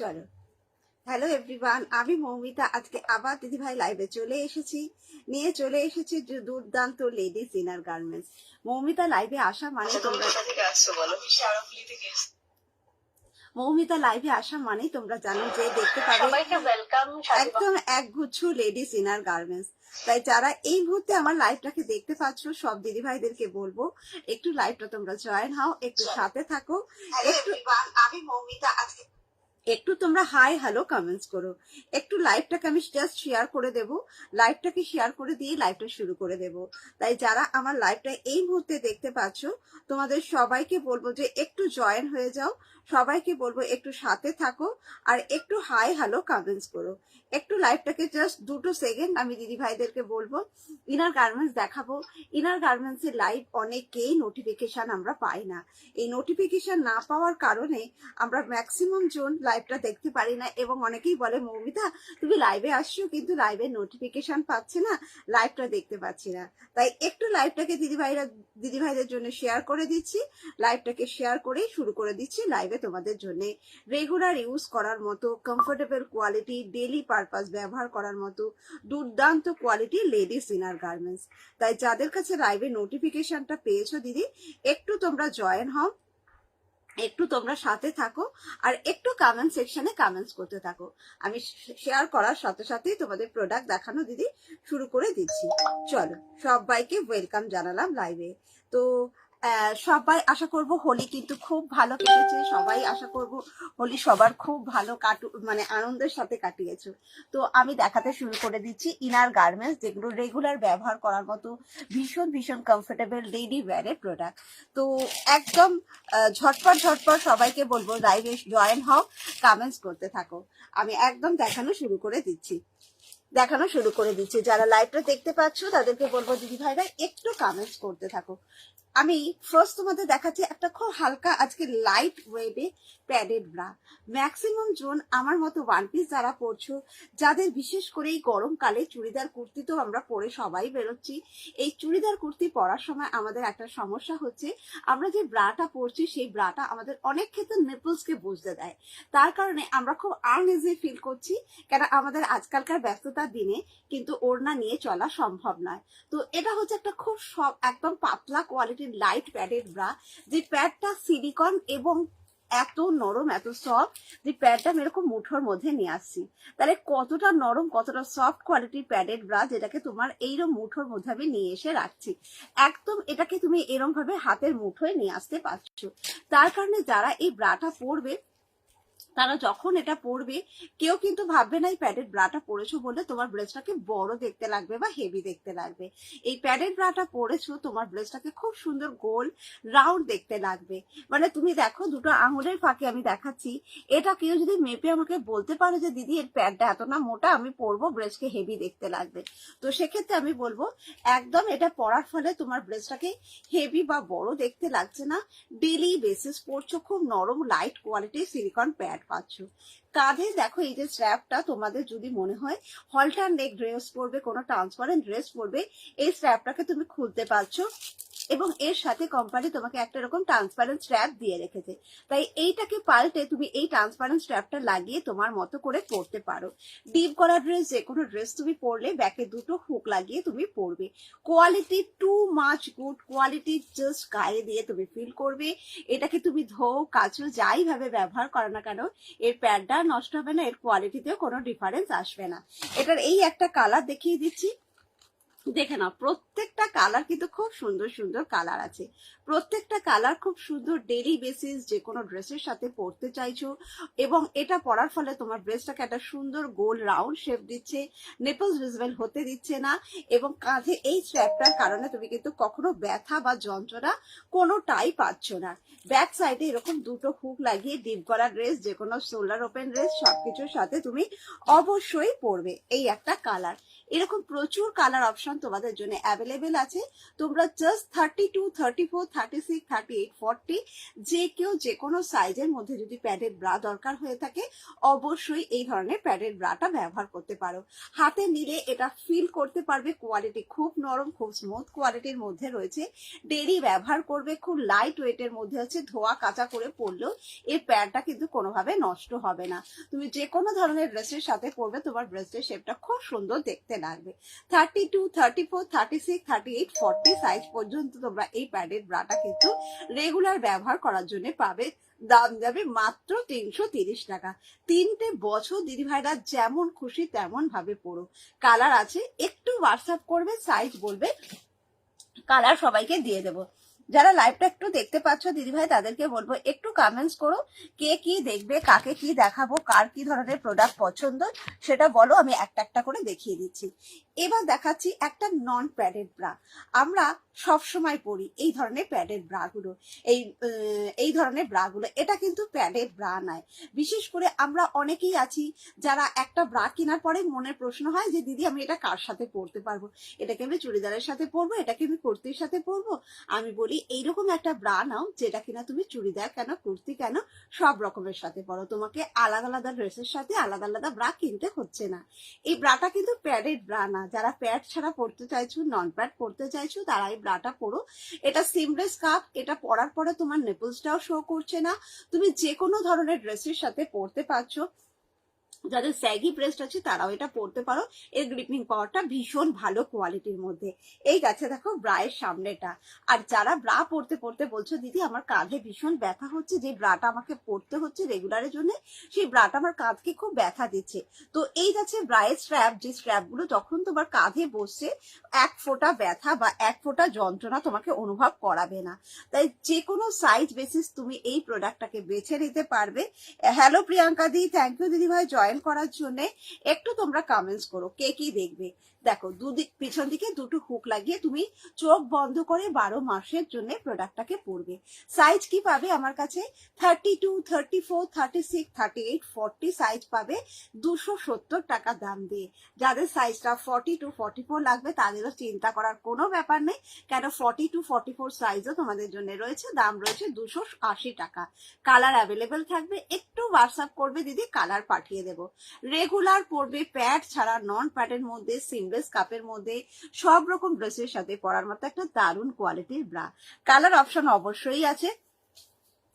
চলো। Hello everyone, আমি মৌমিতা আজকে আবার দিদিভাই লাইভে চলে এসেছি যে দুর্দান্ত লেডিস ইনার গার্মেন্টস। মৌমিতা লাইভে আসা মানে তোমরা জানো যে দেখতে পাবে একদম একগুচ্ছ লেডিস ইনার গার্মেন্টস। তাই যারা এই মুহূর্তে আমার লাইভটাকে দেখতে পাচ্ছ সব দিদিভাইদেরকে বলবো একটু লাইভটা তোমরা জয়েন হও, একটু সাথে থাকো। আমি মৌমিতা আজকে একটু তোমরা হাই হ্যালো কমেন্টস করো। একটু লাইভটাকে আমি জাস্ট শেয়ার করে দেব, লাইভটাকে শেয়ার করে দিয়ে লাইভটা শুরু করে দেব। তাই যারা আমার লাইভটা এই মুহূর্তে দেখতে পাচ্ছ তোমাদের সবাইকে বলবো যে একটু জয়েন হয়ে যাও, সবাইকে বলবো একটু সাথে থাকো আর একটু হাই হ্যালো কমেন্টস করো। একটু লাইভটাকে জাস্ট 2 সেকেন্ড আমি দিদি ভাইদেরকে বলবো ইনার গার্মেন্টস দেখাবো। ইনার গার্মেন্টস এর লাইভ অনেকেই নোটিফিকেশন আমরা পাই না। এই নোটিফিকেশন না পাওয়ার কারণে আমরা ম্যাক্সিমাম জন লাইভটা দেখতে পারি না এবং অনেকেই বলে মৌমিতা তুমি লাইভে আসছো কিন্তু লাইভের নোটিফিকেশন পাচ্ছি না, লাইভটা দেখতে পাচ্ছি না। তাই একটু লাইভটাকে দিদিভাইদের জন্য শেয়ার করে দিচ্ছি, লাইভটাকে শেয়ার করেই শুরু করে দিচ্ছি। লাইভে তোমাদের জন্য রেগুলার ইউজ করার মতো কমফোর্টেবল কোয়ালিটি, ডেইলি পারপাস ব্যবহার করার মতো দুর্দান্ত কোয়ালিটি লেডিস ইনার গার্মেন্টস। তাই যাদের কাছে লাইভে নোটিফিকেশনটা পেয়েছো দিদি একটু তোমরা জয়েন হও, একটু তোমরা সাথে থাকো আর একটু কমেন্ট সেকশনে কমেন্টস করতে থাকো। আমি শেয়ার করার সাথে সাথেই তোমাদের প্রোডাক্ট দেখানো দিদি শুরু করে দিচ্ছি। চলো, সবাইকে ওয়েলকাম জানালাম লাইভে। তো সবাই আশা করব হোলি কিন্তু খুব ভালো কেটেছে, সবাই আশা করব হোলি সবার খুব ভালো মানে আনন্দের সাথে কাটিয়েছো। তো আমি দেখাতে শুরু করে দিচ্ছি ইনার গার্মেন্টস, যেগুলো রেগুলার ব্যবহার করার মতো ভীষণ ভীষণ কমফোর্টেবল ডেইলি ওয়্যারের প্রোডাক্ট। তো একদম ঝটপট সবাইকে বলবো লাইভে জয়েন হও, কমেন্টস করতে থাকো। আমি একদম দেখানো শুরু করে দিচ্ছি। যারা লাইভটা দেখতে পাচ্ছ তাদেরকে বলবো দিদি ভাইরা একটু কমেন্টস করতে থাকো। আমি ফার্স্ট তোমাদের দেখাচ্ছি একটা খুব হালকা আজকে লাইট ওয়েটে প্যাডেড ব্রা। ম্যাক্সিমাম জন আমার মতো ওয়ান পিস যারা পরছো, যাদের বিশেষ করে এই গরমকালে চুড়িদার কুর্তি তো আমরা পরে সবাই বেরোচ্ছি, এই চুড়িদার কুর্তি পরার সময় আমাদের একটা সমস্যা হচ্ছে আমরা যে ব্রাটা পরছি সেই ব্রাটা আমাদের অনেক ক্ষেত্রে নিপলসকে বুঝতে দেয়। তার কারণে আমরা খুব আনইজি ফিল করছি, কেন আমাদের আজকালকার ব্যস্ততার দিনে কিন্তু ওড়না নিয়ে চলা সম্ভব নয়। তো এটা হচ্ছে একটা খুব একদম পাতলা কোয়ালিটির লাইট প্যাডেড ব্রা, যে প্যাডটা সিলিকন এবং এত নরম এত সফট, যে প্যাডটা আমি এরকম মুঠোর মধ্যে নিয়ে আসছি। তাহলে কতটা নরম কতটা সফট কোয়ালিটির প্যাডেড ব্রা, যেটাকে তোমার এইরকম মুঠোর মধ্যে আমি নিয়ে এসে রাখছি। একদম এটাকে তুমি এরকম ভাবে হাতের মুঠোয় নিয়ে আসতে পারছো। তার কারণে যারা এই ব্রাটা পরবে তারা যখন এটা পরবে কেউ কিন্তু ভাববে না এই প্যাডেড ব্রাটা পরেছো বলে তোমার ব্রেস্টটাকে বড় দেখতে লাগবে বা হেভি দেখতে লাগবে। এই প্যাডেড ব্রাটা পরেছো তোমার ব্রেস্টটাকে খুব সুন্দর গোল রাউন্ড দেখতে লাগবে। মানে তুমি দেখো দুটো আঙুলের ফাঁকে আমি দেখাচ্ছি, এটা কেউ যদি মেপে আমাকে বলতে পারে যে দিদি এর প্যাডটা এত না মোটা, আমি পরবো, ব্রেস্টকে হেভি দেখতে লাগবে। তো সেক্ষেত্রে আমি বলবো একদম এটা পরার ফলে তোমার ব্রেস্টটাকে হেভি বা বড় দেখতে লাগছে না। ডেইলি বেসিস পরছো, খুব নরম লাইট কোয়ালিটির সিলিকন প্যাড পাচ্ছ। কাঁধে দেখো এই যে স্ট্র্যাপটা, তোমাদের যদি মনে হয় হলটার নেক ড্রেস পরবে, কোনো ট্রান্সপারেন্ট ড্রেস পরবে, এই স্ট্র্যাপটাকে তুমি খুলতে পারছো এবং এর সাথে কোম্পানি তোমাকে একটা এরকম ট্রান্সপারেন্ট স্ট্র্যাপ দিয়ে রেখেছে। তাই এইটাকে পাল্টে তুমি এই ট্রান্সপারেন্ট স্ট্র্যাপটা লাগিয়ে তোমার মতো করে পরতে পারো। ডিপ করা ড্রেস, যে কোনো ড্রেস তুমি পরলে ব্যাকে দুটো হুক লাগিয়ে তুমি পরবে। Quality too much good quality, just গায়ে দিয়ে তুমি ফিল করবে। এটাকে তুমি ধোও কাচো যাই ভাবে ব্যবহার করো না কেন, এর প্যাডটা নষ্ট হবে না, এর কোয়ালিটিতেও কোনো ডিফারেন্স আসবে না। এটার এই একটা কালার দেখিয়ে দিচ্ছি, দেখে নাও। প্রত্যেকটা কালার কিন্তু খুব সুন্দর সুন্দর কালার আছে, প্রত্যেকটা কালার খুব সুন্দর ডেইলি বেসিস যে কোনো ড্রেসের সাথে পরতে চাইছো এবং এটা পরার ফলে তোমার ড্রেসটাকে একটা সুন্দর গোল রাউন্ড শেপ দিচ্ছে, নেপলস ভিজিবল হতে দিচ্ছে না এবং কাঁধে এই স্ট্র্যাপটার কারণে তুমি কিন্তু কখনো ব্যথা বা যন্ত্রণা কোনোটাই পাচ্ছ না। ব্যাক সাইডে এরকম দুটো হুক লাগিয়ে ডিপ করা ড্রেস, যে কোনো শোল্ডার ওপেন ড্রেস সবকিছুর সাথে তুমি অবশ্যই পরবে। এই একটা কালার, এরকম প্রচুর কালার অপশন তোমাদের জন্য অ্যাভেলেবেল আছে। তোমরা জাস্ট 32, 34, 36, 38, 40 যে কেউ যে কোনো সাইজের মধ্যে যদি প্যাডেড ব্রা দরকার হয়ে থাকে অবশ্যই এই ধরনের প্যাডেড ব্রাটা ব্যবহার করতে পারো। হাতে নিলে এটা ফিল করতে পারবে কোয়ালিটি খুব নরম, খুব স্মুথ কোয়ালিটির মধ্যে রয়েছে। ডেইলি ব্যবহার করবে, খুব লাইট ওয়েটের মধ্যে আছে, ধোয়া কাচা করে পরলেও এই প্যাডটা কিন্তু কোনোভাবে নষ্ট হবে না। তুমি যে কোনো ধরনের ড্রেসের সাথে পরবে, তোমার ড্রেসের শেপটা খুব সুন্দর দেখতে লাগবে। 32, 34, 36, 38, 40 সাইজ পর্যন্ত তোমরা এই প্যাডেড ব্রাটা কিন্তু রেগুলার ব্যবহার করার জন্য পাবে। দাম যাবে মাত্র 330 টাকা। 3টে বছর দিদিভাইরা যেমন খুশি তেমন ভাবে পরো। কালার আছে, একটু হোয়াটসঅ্যাপ করবে, সাইজ বলবে, কালার সবাইকে দিয়ে দেবো। যারা লাইভটা একটু দেখতে পাচ্ছ দিদিভাই তাদেরকে বলবো একটু কমেন্টস করো, কে কি দেখবে, কাকে কি দেখাবো, কার কি ধরনের প্রোডাক্ট পছন্দ সেটা বলো, আমি একটা একটা করে দেখিয়ে দিচ্ছি। এবার দেখাচ্ছি একটা নন প্যাডেড ব্রা। আমরা সব সময় পরি এই ধরনের প্যাডেড ব্রাগুলো, এই ধরনের ব্রাগুলো। এটা কিন্তু প্যাডেড ব্রা নয়। বিশেষ করে আমরা অনেকেই আছি যারা একটা ব্রা কেনার পরে মনের প্রশ্ন হয় যে দিদি আমি এটা কার সাথে পরতে পারবো, এটাকে আমি চুড়িদারের সাথে পরবো, এটাকে আমি কুর্তির সাথে পরবো। আমি বলি এইরকম একটা ব্রা নাও যেটা কিনা তুমি চুড়িদার কেন, কুর্তি কেন, সব রকমের সাথে পরো। তোমাকে আলাদা আলাদা ড্রেসের সাথে আলাদা আলাদা ব্রা কিনতে হচ্ছে না। এই ব্রাটা কিন্তু প্যাডেড ব্রা না। যারা প্যাড ছাড়া পরতে চাইছো, নন প্যাড পরতে চাইছো, তারা এই ব্রাটা পরো। এটা সিমলেস কাপ, এটা পরার পরে তোমার নেপলসটাও শো করছে না। তুমি যে কোনো ধরনের ড্রেসের সাথে পরতে পারছো। যাদের স্যাগি ব্রেস্ট আছে তারাও এটা পরতে পারো। এর গ্রিপিং পাওয়ারটা ভীষণ ভালো কোয়ালিটির মধ্যে। এই গাছে দেখো ব্রায়ের সামনেটা। আর যারা ব্রা পরতে পরতে বলছো দিদি আমার কাঁধে ভীষণ ব্যথা হচ্ছে, যে ব্রাটা আমাকে পরতে হচ্ছে রেগুলারের জন্য, সেই ব্রাটা আমার কাঁধকে খুব ব্যথা দিচ্ছে। তো এই গাছে ব্রায়ের স্ট্র্যাপ, যে স্ট্র্যাপগুলো যখন তোমার কাঁধে বসছে এক ফোঁটা ব্যথা বা এক ফোঁটা যন্ত্রণা তোমাকে অনুভব করাবে না। তাই যে কোনো সাইজ বেসিস তুমি এই প্রোডাক্টটাকে বেছে নিতে পারবে। হ্যালো প্রিয়াঙ্কা দি, থ্যাংক ইউ দিদি ভাই জয়েন করার জন্য। একটু তোমরা কমেন্টস করো কে কি দেখবে। দেখো দুদিক পিছন দিকে দুটো হুক লাগিয়ে তুমি চোখ বন্ধ করে 12 মাসের জন্য প্রোডাক্টটাকে পরবে। সাইজ কি পাবে আমার কাছে? 32, 34, 36, 38, 40 সাইজ পাবে 270 টাকা দাম দিয়ে। যাদের সাইজটা 42, 44 লাগবে তাদেরও চিন্তা করার কোনো ব্যাপার নেই, কেন 42, 44 সাইজও তোমাদের জন্য রয়েছে। দাম রয়েছে 280 টাকা। কালার অ্যাভেলেবেল থাকবে, একটু হোয়াটসঅ্যাপ করবে দিদি, কালার পাঠিয়ে দেবো। রেগুলার পরবে, প্যাড ছাড়া নন প্যাডের মধ্যে, সিমলেস কাপের মধ্যে, সব রকম ড্রেসের সাথে পরার মতো একটা দারুণ কোয়ালিটির ব্রা। কালার অপশন অবশ্যই আছে,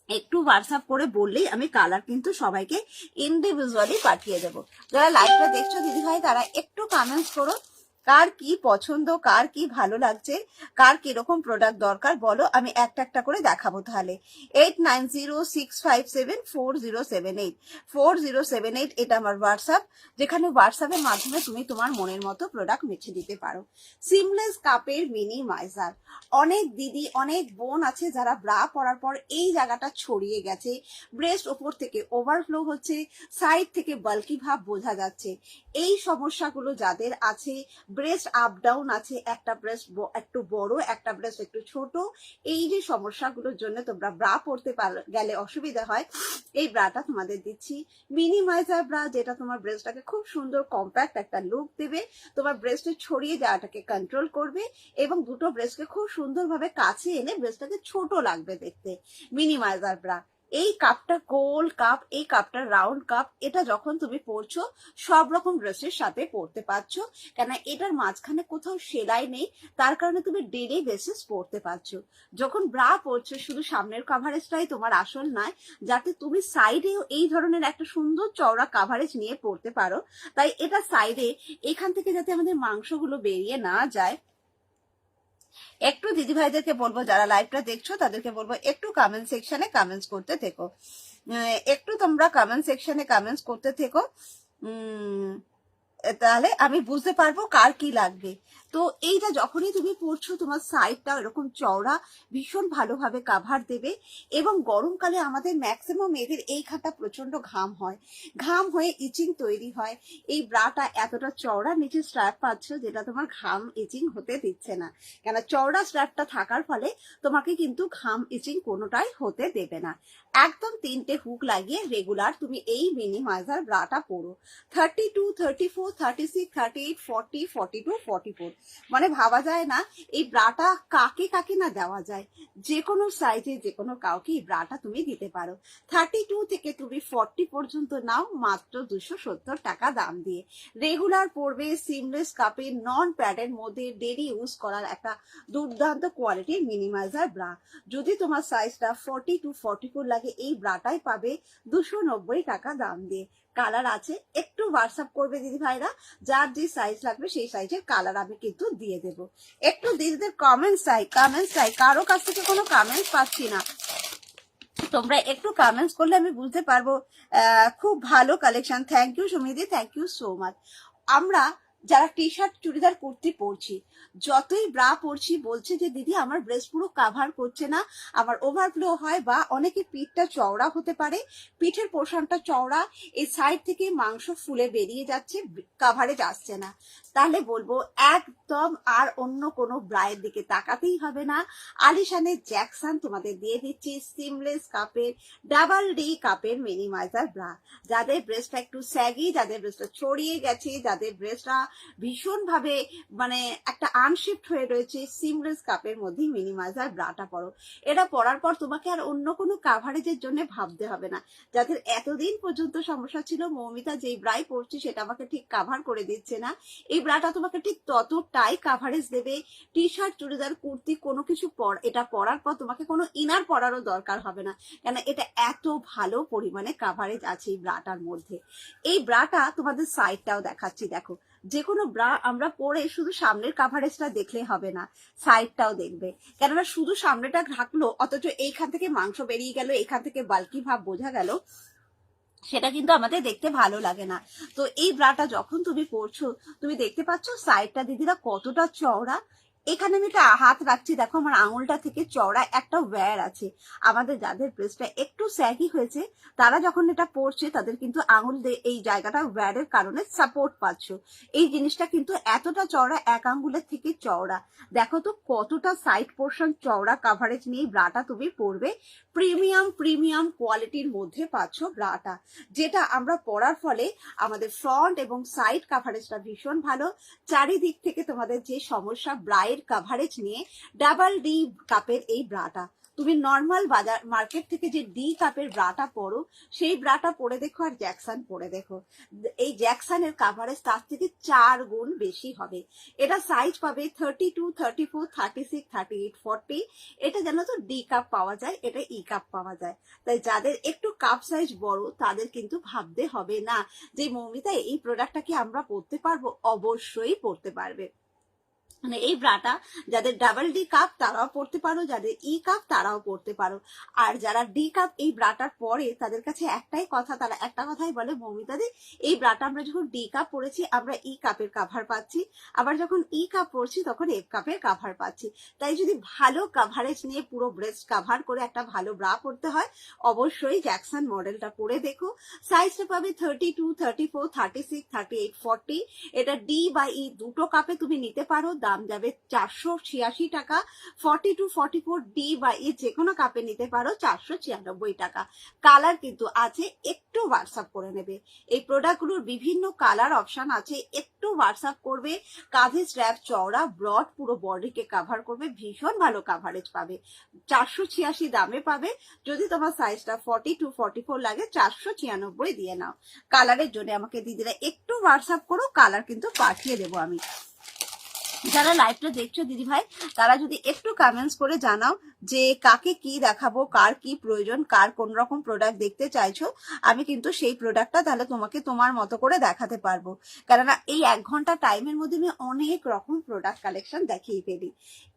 একটু হোয়াটসঅ্যাপ করে বললেই আমি কালার কিন্তু সবাইকে ইন্ডিভিজুয়ালি পাঠিয়ে দেবো। যারা লাইভটা দেখছো দিদি ভাই তারা একটু কমেন্টস করো, কার কি পছন্দ, কার কি ভালো লাগছে, কার কিরকম প্রোডাক্ট দরকার বলো, আমি একটা একটা করে দেখাবো। তাহলে 8906574078 4078 এটা আমার হোয়াটসঅ্যাপ, যেখানে হোয়াটসঅ্যাপের মাধ্যমে তুমি তোমার মনের মতো প্রোডাক্ট মেছে দিতে পারো। সিমলেস কাপের মিনিমাইজার। অনেক দিদি অনেক বোন আছে যারা ব্রা পরার পর এই জায়গাটা ছড়িয়ে গেছে, ব্রেস্ট ওপর থেকে ওভারফ্লো হচ্ছে, সাইড থেকে বাল্কি ভাব বোঝা যাচ্ছে। এই সমস্যাগুলো যাদের আছে, ব্রেস্ট আপ ডাউন আছে, একটা ব্রেস্ট একটু বড়, একটা ব্রেস্ট একটু ছোট, এই যে সমস্যাগুলোর জন্য তোমরা ব্রা পরতে গেলে অসুবিধা হয়, এই ব্রাটা তোমাদের দিচ্ছি। মিনিমাইজার ব্রা, যেটা তোমার ব্রেস্টটাকে খুব সুন্দর কম্প্যাক্ট একটা লুক দেবে, তোমার ব্রেস্টে ছড়িয়ে যাওয়াটাকে কন্ট্রোল করবে এবং দুটো ব্রেস্টকে খুব সুন্দরভাবে কাছে এনে ব্রেস্টটাকে ছোট লাগবে দেখতে। Minimiser bra. এই কাপটা গোল কাপ, এই কাপটা রাউন্ড কাপ, এটা যখন তুমি পরছো সব রকম ড্রেসের সাথে পরতে পারছো, কেন এটার মাঝখানে কোথাও সেলাই নেই, তার কারণে তুমি ডেলি বেসিস পরতে পারছো। যখন ব্রা পরছো শুধু সামনের কাভারেজটাই তোমার আসল নয়, যাতে তুমি সাইডেও এই ধরনের একটা সুন্দর চওড়া কাভারেজ নিয়ে পরতে পারো। তাই এটা সাইডে এখান থেকে যাতে আমাদের মাংসগুলো বেরিয়ে না যায়, একটু দিদি ভাইদেরকে বলবো যারা লাইভটা দেখছো তাদেরকে বলবো একটু কমেন্ট সেকশনে কমেন্টস করতে থেকো, একটু তোমরা কমেন্ট সেকশনে কমেন্টস করতে থেকো, তাহলে আমি বুঝতে পারবো কার কি লাগবে। তো এইটা যখনই তুমি পরছো তোমার সাইডটা এরকম চওড়া ভীষণ ভালোভাবে কাভার দেবে। এবং গরমকালে আমাদের ম্যাক্সিমাম মেয়েদের এইখানটা প্রচন্ড ঘাম হয়, ঘাম হয়ে ইচিং তৈরি হয়। এই ব্রাটা এতটা চওড়া নিচে স্ট্র্যাপ পাচ্ছ যেটা তোমার ঘাম ইচিং হতে দিচ্ছে না, কেন চওড়া স্ট্র্যাপটা থাকার ফলে তোমাকে কিন্তু ঘাম ইচিং কোনোটাই হতে দেবে না। একদম 3টে হুক লাগিয়ে রেগুলার তুমি এই মিনিমাইজার ব্রাটা পরো। 32, 34, 36, 38, 40, 42, 44, মানে ভাবা যায় না এই ব্রাটা কাকে কাকে না দেওয়া যায়। যে কোনো সাইজে যে কোনো কাউকে এই ব্রাটা তুমি দিতে পারো। 32 থেকে তুমি 40 পর্যন্ত নাও মাত্র 270 টাকা দাম দিয়ে। রেগুলার পরবে, সিমলেস কাপে, নন প্যাডের মধ্যে ডেলি ইউজ করার একটা দুর্দান্ত কোয়ালিটির মিনিমাইজার ব্রা। যদি তোমার সাইজটা 40 to 44 লাগে এই ব্রাটাই পাবে 290 টাকা দাম দিয়ে। কালার আছে, একটু হোয়াটসঅ্যাপ করবে দিদি ভাইরা, যার যে সাইজ লাগবে সেই সাইজের কালার আমি কিন্তু দিয়ে দেবো। একটু দিদিদের কমেন্টস চাই, কারো কাছ থেকে কোনো কমেন্টস পাচ্ছি না। তোমরা একটু কমেন্টস করলে আমি বুঝতে পারবো। খুব ভালো কালেকশন, থ্যাংক ইউ সুমিদি, থ্যাংক ইউ সো মাচ। আমরা যারা টি শার্ট চুড়িদার কুর্তি পরছি, যতই ব্রা পরছি বলছে যে দিদি আমার ব্রেস্ট পুরো কাভার করছে না, আমার ওভারফ্লো হয়, বা অনেকে পিঠটা চওড়া হতে পারে, পিঠের পোর্শনটা চওড়া, এই সাইড থেকে মাংস ফুলে বেরিয়ে যাচ্ছে, কাভারেজ আসছে না। তাহলে বলবো একদম আর অন্য কোনো ব্রায়ের দিকে তাকাতেই হবে না। আলিশানের জ্যাকসন তোমাদের দিয়ে দিচ্ছি সিমলেস কাপের, ডাবল ডি কাপের মিনিমাইজার ব্রা। যাদের ব্রেস্টটা একটু স্যাগি, যাদের ব্রেস্টটা ছড়িয়ে গেছে, যাদের ব্রেস্টটা ভীষণ ভাবে মানে একটা আনশিফট হয়ে রয়েছে, সিমলেস কাপের মধ্যে মিনিমাইজার ব্রাটা পরো। এটা পরার পর তোমাকে আর অন্য কোনো কাভারেজের জন্য ভাবতে হবে না। যাদের এতদিন পর্যন্ত সমস্যা ছিল মৌমিতা যেই ব্রাই পরছি সেটা আমাকে ঠিক কাভার করে দিচ্ছে না, এই ব্রাটা তোমাকে ঠিক ততটাই কাভারেজ দেবে। টি শার্ট চুড়িদার কুর্তি কোনো কিছু এটা পরার পর তোমাকে কোনো ইনার পরারও দরকার হবে না, কেন এটা এত ভালো পরিমাণে কাভারেজ আছে এই ব্রাটার মধ্যে। এই ব্রাটা তোমাদের সাইডটাও দেখাচ্ছি, দেখো যে কোনো ব্রা আমরা পরে শুধু সামনের কাভারেজটা দেখলে হবে না, সাইডটাও দেখবে। কেননা শুধু সামনেটা ঢাকলো অথচ এইখান থেকে মাংস বেরিয়ে গেল, এখান থেকে বাল্কি ভাব বোঝা গেল, সেটা কিন্তু আমাদের দেখতে ভালো লাগে না। তো এই ব্রাটা যখন তুমি পরছো তুমি দেখতে পাচ্ছ সাইডটা দিদিরা কতটা চওড়া। এখানে আমি একটা হাত রাখছি, দেখো আমার আঙুলটা থেকে চওড়া একটা ওয়্যার আছে। আমাদের যাদের ব্রেস্টটা একটু স্যাগি হয়েছে তারা যখন এটা পরছে তাদের কিন্তু আঙুল এই জায়গাটা ওয়্যারের কারণে সাপোর্ট পাচ্ছ। এই জিনিসটা কিন্তু এতটা চওড়া, এক আঙ্গুলের থেকে চওড়া। দেখো তো কতটা সাইড পোর্শন চওড়া কাভারেজ নিয়ে ব্রাটা তুমি পরবে। প্রিমিয়াম কোয়ালিটির মধ্যে পাচ্ছ ব্রাটা, যেটা আমরা পরার ফলে আমাদের ফ্রন্ট এবং সাইড কাভারেজটা ভীষণ ভালো। চারিদিক থেকে তোমাদের যে সমস্যা ব্রায়ের কাভারেজ নিয়ে, ডাবল ডি কাপের এই ব্রাটা তুমি নর্মাল বাজার মার্কেট থেকে যে ডি কাপের ব্রাটা পরো সেই ব্রাটা পরে দেখো আর জ্যাকসন পরে দেখো, এই জ্যাকসনের কাভারেজ তার থেকে 4 গুণ বেশি হবে। এটা সাইজ পাবে 32, 34, 36, 38, 40। এটা জানো তো ডি কাপ পাওয়া যায়, এটা ই কাপ পাওয়া যায়। তাই যাদের একটু কাপ সাইজ বড় তাদের কিন্তু ভাবতে হবে না যে মৌমিতা এই প্রোডাক্টটা কি আমরা পরতে পারবো, অবশ্যই পরতে পারবে। মানে এই ব্রাটা যাদের ডাবল ডি কাপ তারাও পরতে পারো, যাদের ই কাপ তারাও পরতে পারো। আর যারা ডি কাপ এই ব্রাটার পরে তাদের কাছে একটাই কথা, তারা একটা কথাই বলে মৌমিতা দি এই ব্রাটা আমরা যখন ডি কাপ পরেছি আমরা ই কাপের কাভার পাচ্ছি, আবার যখন ই কাপ পরছি তখন এফ কাপের কাভার পাচ্ছি। তাই যদি ভালো কাভারেজ নিয়ে পুরো ব্রেস্ট কাভার করে একটা ভালো ব্রা পরতে হয় অবশ্যই জ্যাকসন মডেলটা পরে দেখো। সাইজটা পাবে 32, 34, 36, 38, 40। এটা ডি বা ই দুটো কাপে তুমি নিতে পারো, দাম যাবে 486 টাকা। 42, 44 ডি বা ই যে কোনো কাপে নিতে পারো 496 টাকা। কালার কিন্তু আছে, একটু হোয়াটসঅ্যাপ করে নেবে। এই প্রোডাক্টগুলোর বিভিন্ন কালার অপশন আছে, একটু হোয়াটসঅ্যাপ করবে। কাঁধে স্ট্র্যাপ চওড়া, ব্রড, পুরো বডিকে কাভার করবে, ভীষণ ভালো কাভারেজ পাবে। 486 দামে পাবে। যদি তোমার সাইজটা 42, 44 লাগে 496 দিয়ে নাও। কালারের জন্য আমাকে দিদিরা একটু হোয়াটসঅ্যাপ করো, কালার কিন্তু পাঠিয়ে দেবো আমি। যারা লাইভটা দেখছো দিদি ভাই তারা যদি একটু কমেন্টস করে জানাও যে কাকে কি দেখাবো, কার কি প্রয়োজন, কার কোন রকম প্রোডাক্ট দেখতে চাইছো, আমি কিন্তু সেই প্রোডাক্টটা তাহলে তোমাকে তোমার মতো করে দেখাতে পারবো। কেননা এই 1 ঘন্টা টাইমের মধ্যে আমি অনেক রকম প্রোডাক্ট কালেকশন দেখিয়ে ফেলি।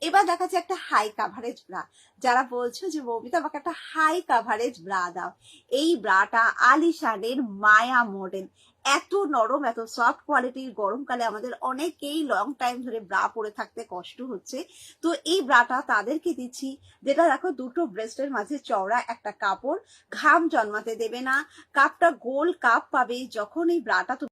এবার দেখাচ্ছি একটা হাই কাভারেজ ব্রা। যারা বলছো যে মৌমিতা আমাকে একটা হাই কাভারেজ ব্রা দাও, এই ব্রাটা আলিশানের মায়া মডেল, এত নরম, এত সফট কোয়ালিটির। গরমকালে আমাদের অনেকেই লং টাইম ধরে ব্রা পরে থাকতে কষ্ট হচ্ছে, তো এই ব্রাটা তাদেরকে দিচ্ছি, যেটা দেখো দুটো ব্রেস্টের মাঝে চওড়া একটা কাপড়, ঘাম জন্মাতে দেবে না, কাপটা গোল কাপ পাবে। যখন এই ব্রাটা